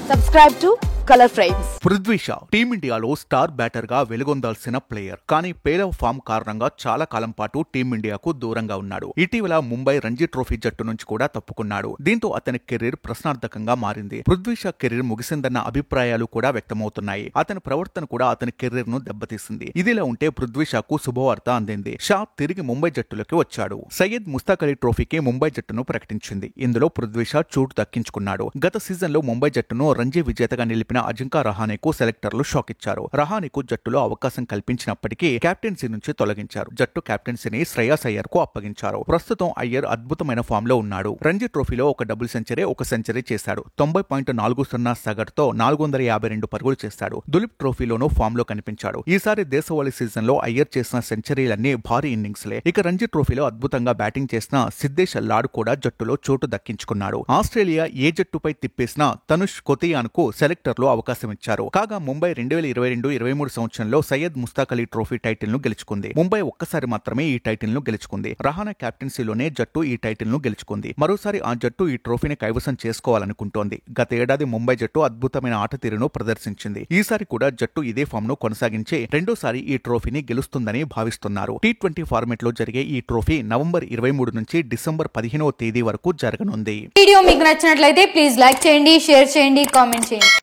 Subscribe to Color Frames. Prithvi Shaw టీమిండియాలో star batter గా వెలుగొందాల్సిన ప్లేయర్, కానీ పేలవ ఫామ్ కారణంగా చాలా కాలం పాటు టీమిండియాకు దూరంగా ఉన్నాడు. ఇటీవల ముంబై రంజీ ట్రోఫీ జట్టు నుంచి కూడా తప్పుకున్నాడు. దీంతో అతని కెరీర్ ప్రశ్నార్థకంగా మారింది. పృథ్వీ షా కెరీర్ ముగిసిందన్న అభిప్రాయాలు కూడా వ్యక్తమవుతున్నాయి. అతని ప్రవర్తన కూడా అతని కెరీర్ ను దెబ్బతీసింది. ఇదిలా ఉంటే పృథ్వీ షాకు శుభవార్త అందింది. షా తిరిగి ముంబై జట్టులోకి వచ్చాడు. సయ్యద్ ముస్తాక్ అలీ ట్రోఫీకి ముంబై జట్టును ప్రకటించింది. ఇందులో పృథ్వీ షా చోటు దక్కించుకున్నాడు. గత సీజన్ లో ముంబై జట్టును రంజీ విజేతగా నిలిపిన అజింకా రహానేకు సెలెక్టర్లు షాక్ ఇచ్చారు. రహానేకు జట్టులో అవకాశం కల్పించినప్పటికీ కెప్టెన్సీ నుంచి తొలగించారు. జట్టు కెప్టెన్సీని శ్రేయాస్ అయ్యర్ కు అప్పగించారు. ప్రస్తుతం అయ్యర్ అద్భుతమైన ఫామ్ లో ఉన్నాడు. రంజీ ట్రోఫీలో ఒక డబుల్ సెంచరీ, ఒక సెంచరీ చేశాడు. 90.40 సగటుతో తో 452 పరుగులు చేశాడు. దులీప్ ట్రోఫీలోనూ ఫామ్ లో కనిపించాడు. ఈసారి దేశవాళీ సీజన్ లో అయ్యర్ చేసిన సెంచరీలన్నీ భారీ ఇన్నింగ్స్లే. ఇక రంజీ ట్రోఫీలో అద్భుతంగా బ్యాటింగ్ చేసిన సిద్ధేశ్ లాడ్ కూడా జట్టులో చోటు దక్కించుకున్నాడు. ఆస్ట్రేలియా ఏ జట్టుపై తిప్పేసినా తనుష్ కొతియాన్ కు సెలెక్టర్లు అవకాశం ఇచ్చారు. కాగా ముంబై 2022-23 సంవత్సరంలో సయ్యద్ ముస్తాక్ అలీ ట్రోఫీ టైటిల్ ను గెలుచుకుంది. ముంబై ఒక్కసారి మాత్రమే ఈ టైటిల్ ను గెలుచుకుంది. రహానే కెప్టెన్సీలోనే జట్టు ఈ టైటిల్ ను గెలుచుకుంది. మరోసారి ఆ జట్టు ఈ ట్రోఫీని కైవసం చేసుకోవాలనుకుంటోంది. గత ఏడాది ముంబై జట్టు అద్భుతమైన ఆట తీరును ప్రదర్శించింది. ఈసారి కూడా జట్టు ఇదే ఫామ్ ను కొనసాగించి రెండోసారి ఈ ట్రోఫీని గెలుస్తుందని భావిస్తున్నారు. T20 ఫార్మెట్ లో జరిగే ఈ ట్రోఫీ నవంబర్ 23 నుంచి డిసెంబర్ 15వ తేదీ వరకు జరగనుంది. వీడియో మీకు నచ్చినట్లయితే ప్లీజ్ లైక్ చేయండి, షేర్ చేయండి, కామెంట్ చేయండి.